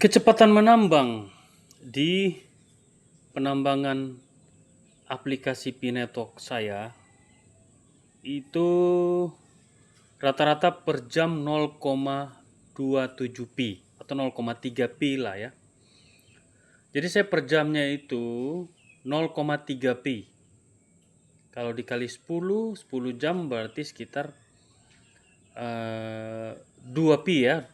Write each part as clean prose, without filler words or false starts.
Kecepatan menambang di penambangan aplikasi Pi-Network saya itu rata-rata per jam 0,27 pi atau 0,3 pi lah ya. Jadi saya per jamnya itu 0,3 pi. Kalau dikali 10 jam berarti sekitar 2 pi ya.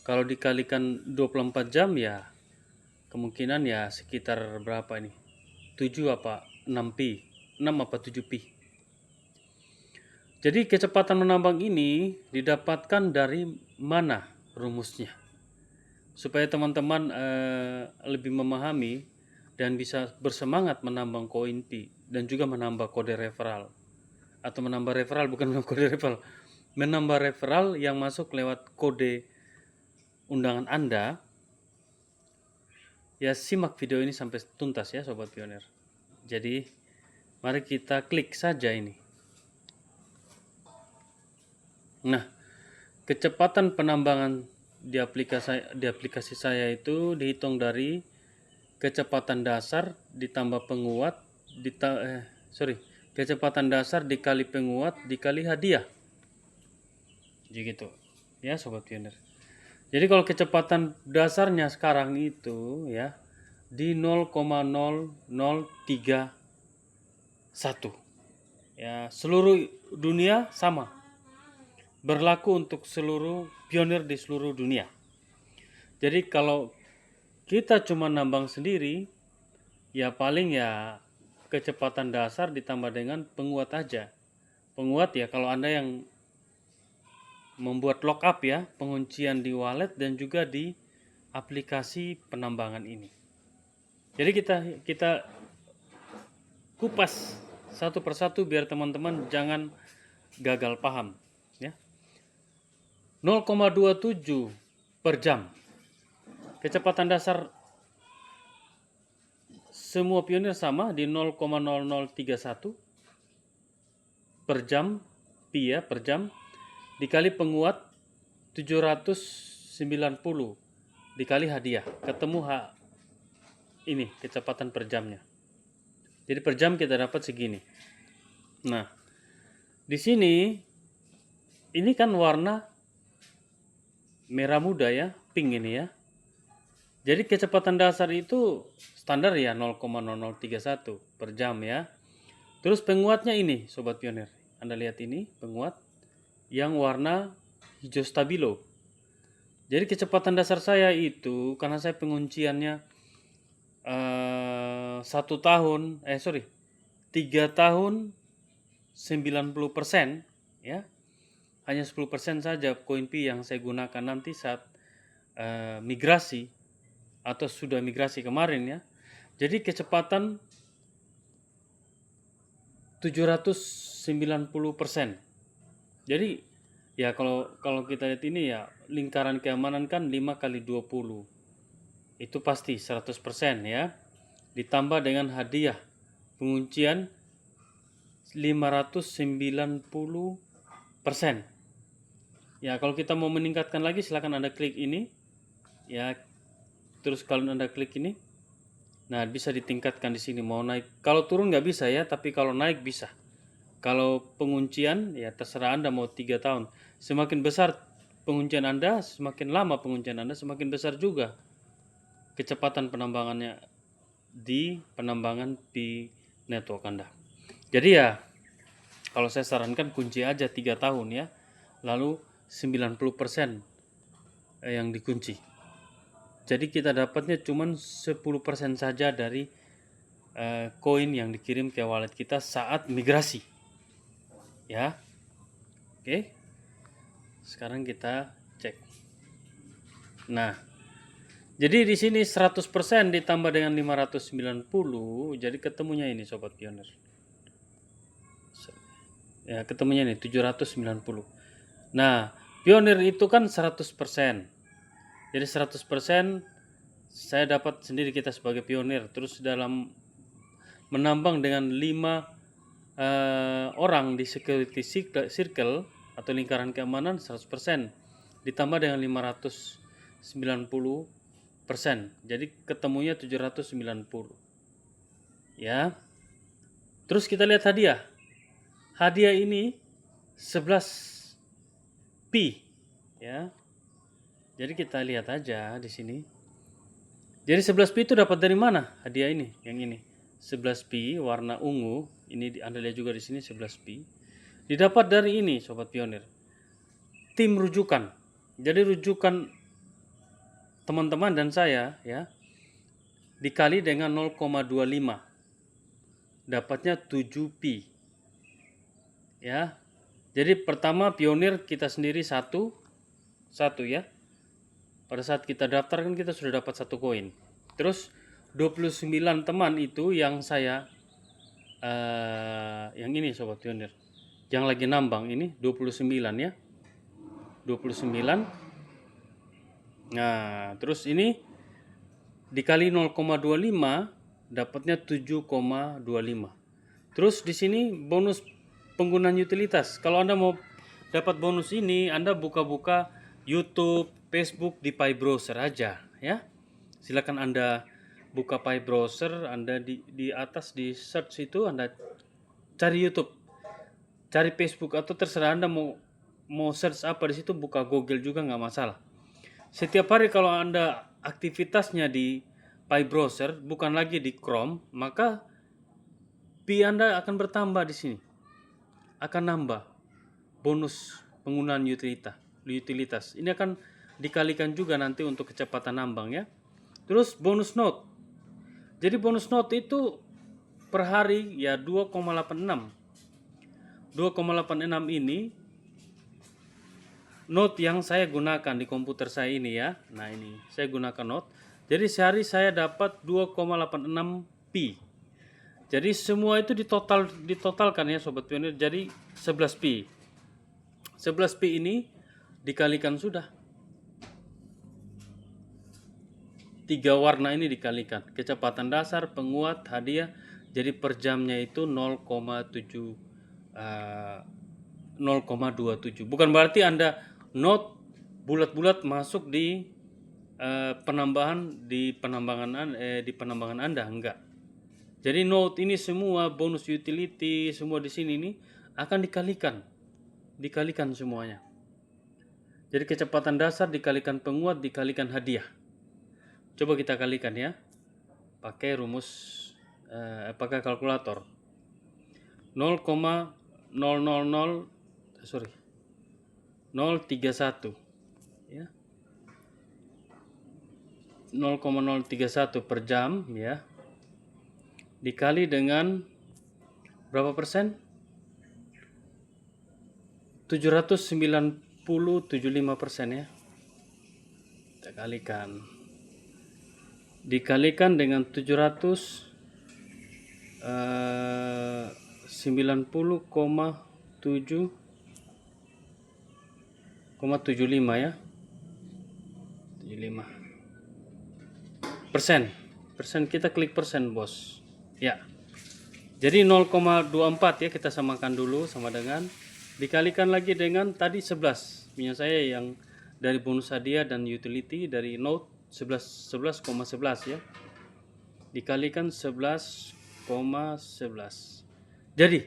Kalau dikalikan 24 jam ya kemungkinan ya sekitar berapa ini? 7 apa 6 pi? 6 apa 7 pi? Jadi kecepatan menambang ini didapatkan dari mana rumusnya? Supaya teman-teman lebih memahami dan bisa bersemangat menambang koin pi dan juga menambah kode referral. Atau menambah referral, bukan menambah kode referral. Menambah referral yang masuk lewat kode undangan Anda. Ya, simak video ini sampai tuntas ya Sobat Pionir. Jadi mari kita klik saja ini. Nah, kecepatan penambangan di aplikasi saya itu dihitung dari kecepatan dasar ditambah penguat kecepatan dasar dikali penguat dikali hadiah. Jadi gitu. Ya Sobat Pionir. Jadi kalau kecepatan dasarnya sekarang itu ya di 0,0031. Ya, seluruh dunia sama. Berlaku untuk seluruh pionir di seluruh dunia. Jadi kalau kita cuma nambang sendiri, ya paling ya kecepatan dasar ditambah dengan penguat aja. Penguat ya kalau Anda yang membuat lockup ya, penguncian di wallet dan juga di aplikasi penambangan ini. Jadi kita kupas satu persatu biar teman-teman jangan gagal paham ya. 0,27 per jam. Kecepatan dasar semua pionir sama di 0,0031 per jam pi ya, per jam dikali penguat 790 dikali hadiah, ketemu ini kecepatan per jamnya. Jadi per jam kita dapat segini. Nah, di sini ini kan warna merah muda ya, pink ini ya. Jadi kecepatan dasar itu standar ya 0,0031 per jam ya. Terus penguatnya ini Sobat Pionir. Anda lihat ini penguat yang warna hijau stabilo. Jadi kecepatan dasar saya itu karena saya pengunciannya 3 tahun 90% ya. Hanya 10% saja koin pi yang saya gunakan nanti saat migrasi atau sudah migrasi kemarin ya. Jadi kecepatan 790%. Jadi ya kalau kita lihat ini ya lingkaran keamanan kan 5 kali 20. Itu pasti 100% ya. Ditambah dengan hadiah penguncian 590%. Ya, kalau kita mau meningkatkan lagi silakan Anda klik ini. Ya, terus kalau Anda klik ini, nah bisa ditingkatkan di sini. Mau naik, kalau turun nggak bisa ya, tapi kalau naik bisa. Kalau penguncian ya terserah Anda mau 3 tahun. Semakin besar penguncian Anda, semakin lama penguncian Anda, semakin besar juga kecepatan penambangannya di penambangan di network Anda. Jadi ya kalau saya sarankan kunci aja 3 tahun ya. Lalu 90% yang dikunci. Jadi kita dapatnya cuma 10% saja dari koin yang dikirim ke wallet kita saat migrasi. Ya. Oke. Sekarang kita cek. Nah, jadi di sini 100% ditambah dengan 590, jadi ketemunya ini Sobat Pionir. Ya, ketemunya ini 790. Nah, pionir itu kan 100%. Jadi 100% saya dapat sendiri kita sebagai pionir. Terus dalam menambang dengan 5 orang di security circle atau lingkaran keamanan 100%. Ditambah dengan 590 Jadi ketemunya 790. Ya. Terus kita lihat hadiah. Hadiah ini 11 pi, ya. Jadi kita lihat aja di sini. Jadi 11 pi itu dapat dari mana hadiah ini? Yang ini 11 pi warna ungu. Ini Anda lihat juga di sini 11 pi. Didapat dari ini, sobat pionir. Tim rujukan. Jadi rujukan teman-teman dan saya, ya, dikali dengan 0,25. Dapatnya 7 pi. Ya. Jadi pertama pionir kita sendiri satu ya. Pada saat kita daftar kan kita sudah dapat 1 koin. Terus 29 teman itu yang saya yang ini sobat pionir. Yang lagi nambang ini 29 ya. 29. Nah, terus ini dikali 0,25 dapatnya 7,25. Terus di sini bonus penggunaan utilitas. Kalau Anda mau dapat bonus ini, Anda buka-buka YouTube, Facebook di Pi Browser aja ya. Silakan Anda buka Pi Browser, Anda di atas di search itu Anda cari YouTube, cari Facebook, atau terserah Anda mau search apa di situ, buka Google juga nggak masalah. Setiap hari kalau Anda aktivitasnya di Pi Browser bukan lagi di Chrome, maka pi Anda akan bertambah di sini. Akan nambah bonus penggunaan utilitas. Ini akan dikalikan juga nanti untuk kecepatan nambang ya. Terus bonus note. Jadi bonus note itu per hari ya 2,86. 2,86 ini note yang saya gunakan di komputer saya ini ya. Nah, ini saya gunakan note. Jadi sehari saya dapat 2,86 pi. Jadi semua itu ditotalkan ya sobat pionir, jadi 11 pi. 11 pi ini dikalikan sudah. 3 warna ini dikalikan. Kecepatan dasar, penguat, hadiah. Jadi per jamnya itu 0,27. Bukan berarti Anda note bulat-bulat masuk di penambangan Anda, enggak. Jadi note ini semua bonus utility semua di sini ini akan dikalikan semuanya. Jadi kecepatan dasar dikalikan penguat dikalikan hadiah. Coba kita kalikan ya. Pakai rumus pakai kalkulator. 0,031 ya. 0,031 per jam ya. Dikali dengan berapa persen? 790,75% ya. Kita kalikan. Dikalikan dengan 790,75 ya. 75 persen. Kita klik persen bos. Ya. Jadi 0,24 ya, kita samakan dulu sama dengan dikalikan lagi dengan tadi 11. Punya saya yang dari bonus hadiah dan utility dari note 11,11 ya. Dikalikan 11,11. Jadi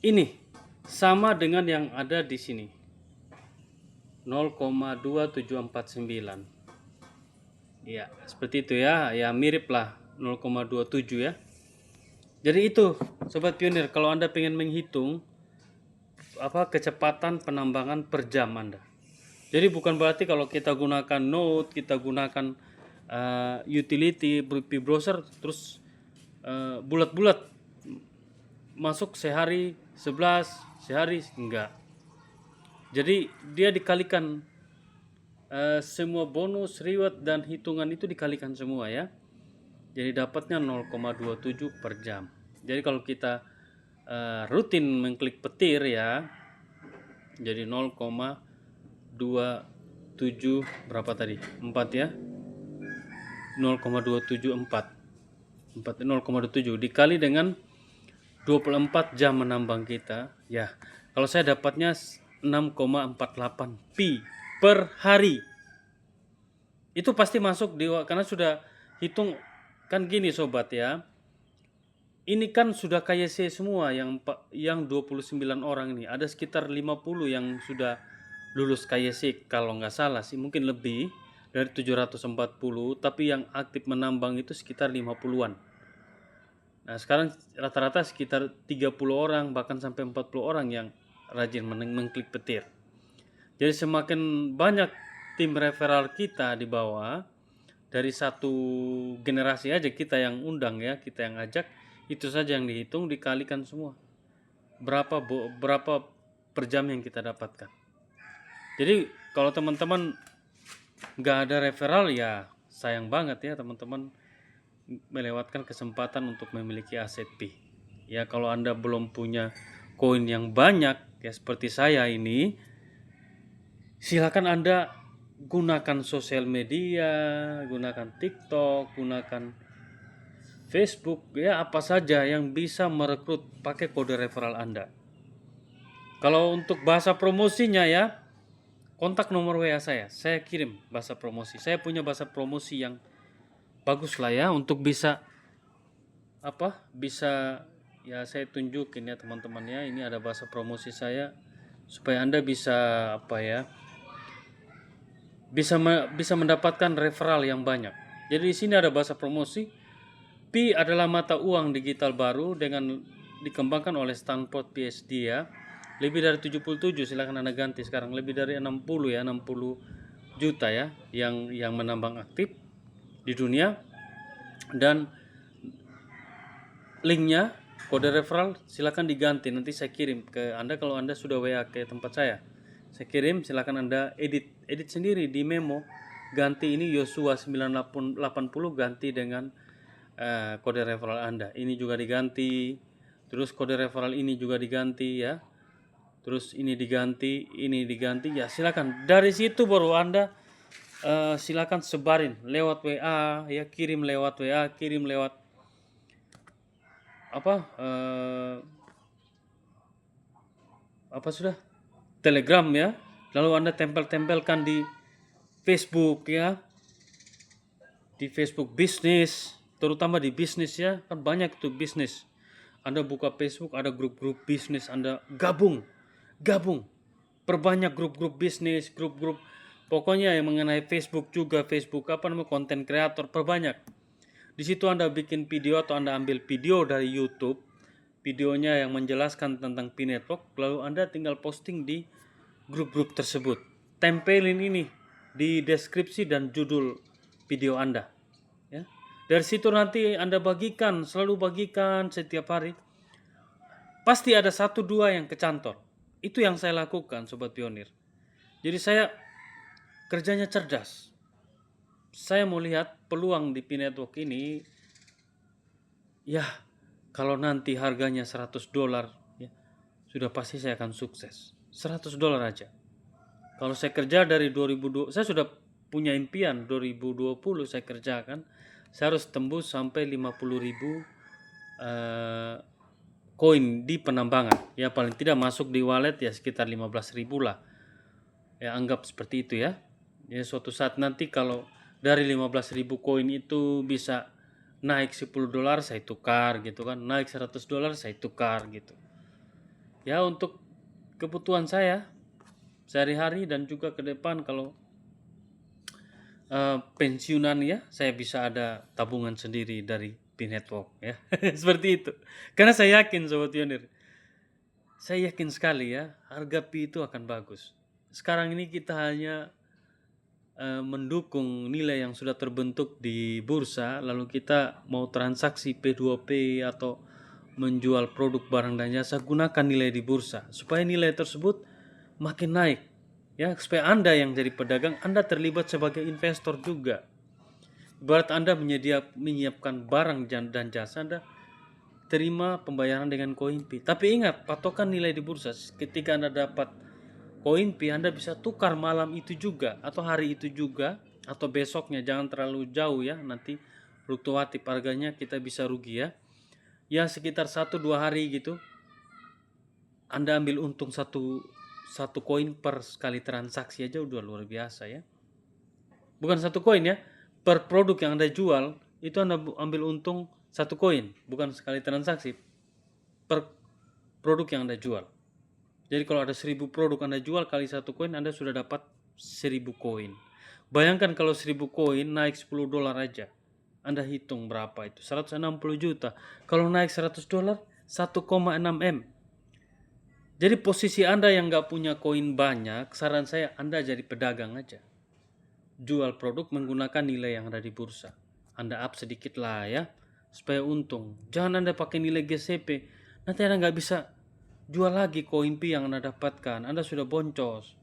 ini sama dengan yang ada di sini. 0,2749. Ya, seperti itu ya. Ya mirip lah 0,27 ya. Jadi itu sobat pionir, kalau Anda pengen menghitung kecepatan penambangan per jam Anda. Jadi bukan berarti kalau kita gunakan note, kita gunakan utility Pi Browser terus bulat-bulat masuk sehari 11, sehari enggak. Jadi dia dikalikan semua bonus, reward dan hitungan itu dikalikan semua ya. Jadi dapatnya 0,27 per jam. Jadi kalau kita rutin mengklik petir ya, jadi 0,27 berapa tadi? 4 ya. 0,274. 0,27 dikali dengan 24 jam menambang kita. Ya, kalau saya dapatnya 6,48 pi per hari. Itu pasti masuk karena sudah hitung kan gini sobat ya. Ini kan sudah KYC semua yang 29 orang ini. Ada sekitar 50 yang sudah lulus KYC kalau nggak salah sih, mungkin lebih dari 740, tapi yang aktif menambang itu sekitar 50-an. Nah, sekarang rata-rata sekitar 30 orang bahkan sampai 40 orang yang rajin mengklik petir. Jadi semakin banyak tim referral kita di bawah, dari satu generasi aja kita yang undang ya, kita yang ajak, itu saja yang dihitung, dikalikan semua berapa per jam yang kita dapatkan. Jadi kalau teman-teman nggak ada referral ya sayang banget ya teman-teman melewatkan kesempatan untuk memiliki aset P. Ya kalau Anda belum punya koin yang banyak ya seperti saya ini, silakan Anda gunakan sosial media, gunakan TikTok, gunakan Facebook, ya apa saja yang bisa merekrut pakai kode referral Anda. Kalau untuk bahasa promosinya ya, kontak nomor WA saya kirim bahasa promosi. Saya punya bahasa promosi yang bagus lah ya untuk bisa bisa ya saya tunjukin ya teman-teman ya, ini ada bahasa promosi saya supaya Anda bisa bisa mendapatkan referral yang banyak. Jadi di sini ada bahasa promosi. Pi adalah mata uang digital baru dengan dikembangkan oleh Stanford PSD ya. Lebih dari 77, silakan Anda ganti sekarang, lebih dari 60 ya, 60 juta ya yang menambang aktif di dunia. Dan linknya kode referral silakan diganti, nanti saya kirim ke Anda kalau Anda sudah WA ke tempat saya kirim, silakan Anda edit sendiri di memo, ganti ini Yosua 980 ganti dengan kode referral Anda. Ini juga diganti, terus kode referral ini juga diganti ya, terus ini diganti ya. Silakan dari situ baru Anda silakan sebarin lewat WA ya, kirim lewat WA, kirim lewat sudah Telegram ya, lalu Anda tempelkan di Facebook ya, di Facebook bisnis, terutama di bisnis ya, kan banyak tuh bisnis. Anda buka Facebook, ada grup-grup bisnis, Anda gabung, perbanyak grup-grup bisnis, grup-grup pokoknya yang mengenai Facebook juga, Facebook konten kreator, perbanyak. Di situ Anda bikin video atau Anda ambil video dari YouTube, videonya yang menjelaskan tentang Pi Network, lalu Anda tinggal posting di grup-grup tersebut. Tempelin ini di deskripsi dan judul video Anda. Ya. Dari situ nanti Anda selalu bagikan setiap hari. Pasti ada 1-2 yang kecantol. Itu yang saya lakukan Sobat Pionir. Jadi saya kerjanya cerdas. Saya mau lihat peluang di Pi Network ini. Ya, kalau nanti harganya $100 ya, sudah pasti saya akan sukses. $100 aja. Kalau saya kerja dari 2020, saya sudah punya impian 2020 saya kerjakan, saya harus tembus sampai 50.000 koin di penambangan. Ya paling tidak masuk di wallet ya sekitar 15.000 lah. Ya anggap seperti itu ya. Ya suatu saat nanti kalau dari 15.000 koin itu bisa naik $10 saya tukar gitu kan, naik $100 saya tukar gitu. Ya untuk kebutuhan saya sehari-hari dan juga ke depan kalau pensiunan ya, saya bisa ada tabungan sendiri dari Pi Network ya. Seperti itu. Karena saya yakin Sobat Pionir, saya yakin sekali ya harga Pi itu akan bagus. Sekarang ini kita hanya mendukung nilai yang sudah terbentuk di bursa, lalu kita mau transaksi P2P atau menjual produk barang dan jasa, gunakan nilai di bursa supaya nilai tersebut makin naik ya, supaya Anda yang jadi pedagang, Anda terlibat sebagai investor juga. Ibarat Anda menyiapkan barang dan jasa, Anda terima pembayaran dengan koin Pi. Tapi ingat, patokan nilai di bursa. Ketika Anda dapat koin Pi, Anda bisa tukar malam itu juga atau hari itu juga atau besoknya, jangan terlalu jauh ya, nanti fluktuatif harganya kita bisa rugi ya. Ya sekitar 1-2 hari gitu Anda ambil untung satu koin per sekali transaksi aja udah luar biasa ya. Bukan satu koin ya. Per produk yang Anda jual, itu Anda ambil untung satu koin. Bukan sekali transaksi. Per produk yang Anda jual. Jadi kalau ada 1000 produk Anda jual kali satu koin, Anda sudah dapat 1000 koin. Bayangkan kalau 1000 koin naik $10 aja. Anda hitung berapa itu? 160 juta. Kalau naik $100, 1,6 M. Jadi posisi Anda yang nggak punya koin banyak, saran saya Anda jadi pedagang aja. Jual produk menggunakan nilai yang ada di bursa. Anda up sedikit lah ya, supaya untung. Jangan Anda pakai nilai GCP. Nanti Anda nggak bisa jual lagi koin Pi yang Anda dapatkan. Anda sudah boncos.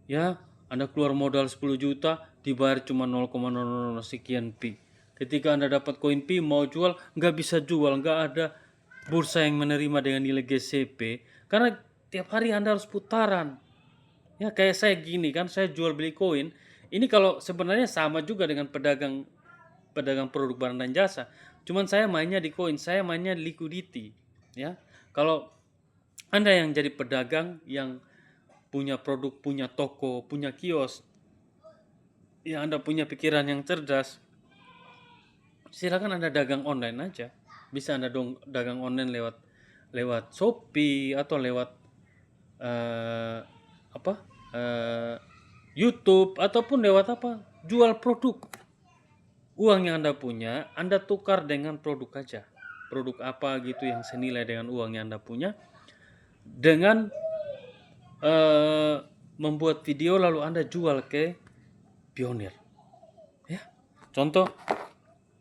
Ya, Anda keluar modal 10 juta, dibayar cuma 0,00 sekian Pi. Ketika Anda dapat koin Pi, mau jual, nggak bisa jual. Nggak ada bursa yang menerima dengan nilai GCP. Karena tiap hari Anda harus putaran. Ya, kayak saya gini kan, saya jual beli koin. Ini kalau sebenarnya sama juga dengan pedagang produk barang dan jasa. Cuman saya mainnya di koin, saya mainnya liquidity. Ya, kalau Anda yang jadi pedagang yang punya produk, punya toko, punya kios, ya Anda punya pikiran yang cerdas, silakan Anda dagang online aja. Bisa Anda dagang online lewat Shopee atau lewat YouTube ataupun lewat jual produk. Uang yang Anda punya, Anda tukar dengan produk aja. Produk apa gitu yang senilai dengan uang yang Anda punya. Dengan membuat video lalu Anda jual ke Pionir. Ya. Contoh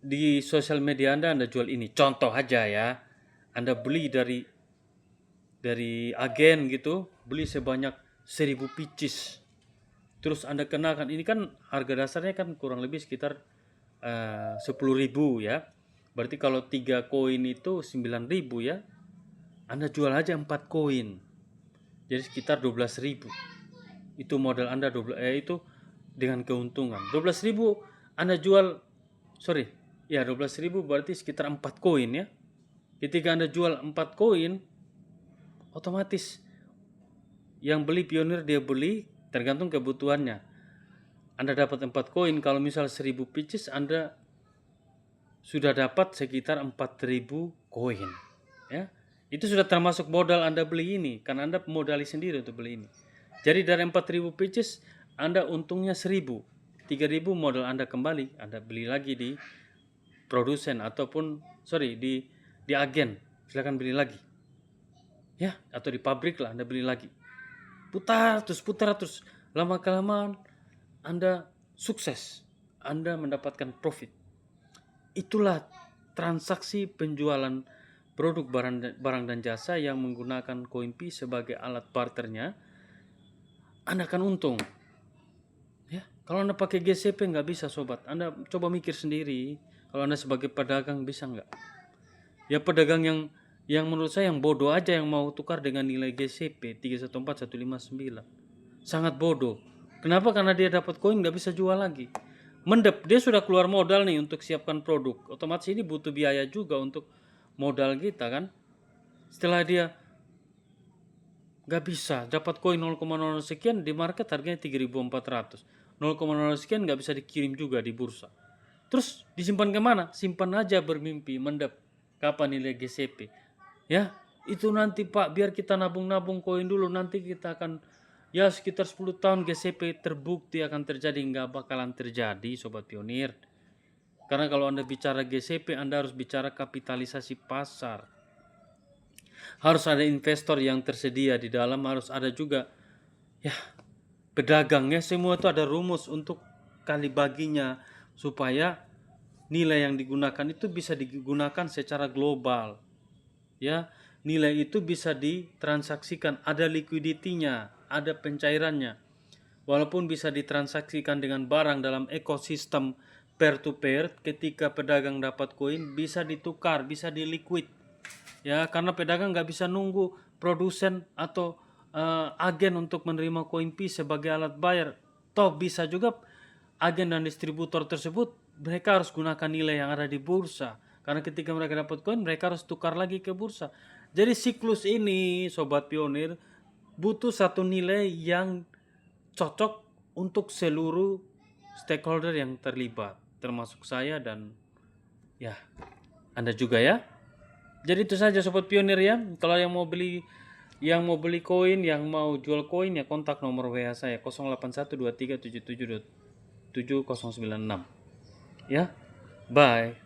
di sosial media Anda jual ini. Contoh aja ya. Anda beli dari agen gitu, beli sebanyak 1000 pieces. Terus Anda kenakan, ini kan harga dasarnya kan kurang lebih sekitar 10.000 ya. Berarti kalau 3 koin itu 9.000 ya. Anda jual aja 4 koin. Jadi sekitar 12.000. Itu modal Anda itu dengan keuntungan. 12.000 Anda jual 12.000 berarti sekitar 4 koin ya. Ketika Anda jual 4 koin, otomatis yang beli Pionir dia beli tergantung kebutuhannya. Anda dapat 4 koin, kalau misal 1000 pieces Anda sudah dapat sekitar 4.000 koin. Ya. Itu sudah termasuk modal Anda beli ini, karena Anda modali sendiri untuk beli ini. Jadi dari 4.000 pieces Anda untungnya 1.000. 3.000 modal Anda kembali, Anda beli lagi di produsen ataupun di agen. Silakan beli lagi. Ya, atau di pabrik lah Anda beli lagi. Putar terus. Lama-kelamaan Anda sukses. Anda mendapatkan profit. Itulah transaksi penjualan produk barang dan jasa yang menggunakan koin Pi sebagai alat barternya. Anda akan untung. Ya, kalau Anda pakai GCP nggak bisa sobat. Anda coba mikir sendiri. Kalau Anda sebagai pedagang bisa nggak? Ya pedagang yang menurut saya yang bodoh aja yang mau tukar dengan nilai GCP 314159. Sangat bodoh. Kenapa? Karena dia dapat koin nggak bisa jual lagi. Mendep, dia sudah keluar modal nih untuk siapkan produk. Otomatis ini butuh biaya juga untuk modal kita kan. Setelah dia nggak bisa dapat koin 0,00 sekian, di market harganya 3.400. 0,00 sekian nggak bisa dikirim juga di bursa. Terus disimpan kemana? Simpan aja bermimpi, mendep. Kapan nilai GCP? Ya, itu nanti Pak, biar kita nabung-nabung koin dulu, nanti kita akan ya sekitar 10 tahun GCP terbukti akan terjadi. Nggak bakalan terjadi Sobat Pionir. Karena kalau Anda bicara GCP, Anda harus bicara kapitalisasi pasar. Harus ada investor yang tersedia di dalam, harus ada juga ya pedagangnya. Semua itu ada rumus untuk kali baginya supaya nilai yang digunakan itu bisa digunakan secara global. Ya, nilai itu bisa ditransaksikan, ada liquidity-nya, ada pencairannya. Walaupun bisa ditransaksikan dengan barang dalam ekosistem peer to peer, ketika pedagang dapat koin bisa ditukar, bisa diliquid. Ya, karena pedagang nggak bisa nunggu produsen atau agen untuk menerima koin Pi sebagai alat bayar. Toh bisa juga agen dan distributor tersebut mereka harus gunakan nilai yang ada di bursa. Karena ketika mereka dapat koin, mereka harus tukar lagi ke bursa. Jadi siklus ini, Sobat Pionir, butuh satu nilai yang cocok untuk seluruh stakeholder yang terlibat, termasuk saya dan ya Anda juga ya. Jadi itu saja Sobat Pionir ya. Kalau yang mau beli koin, yang mau jual koin ya kontak nomor WA saya 081237777096. Ya. Bye.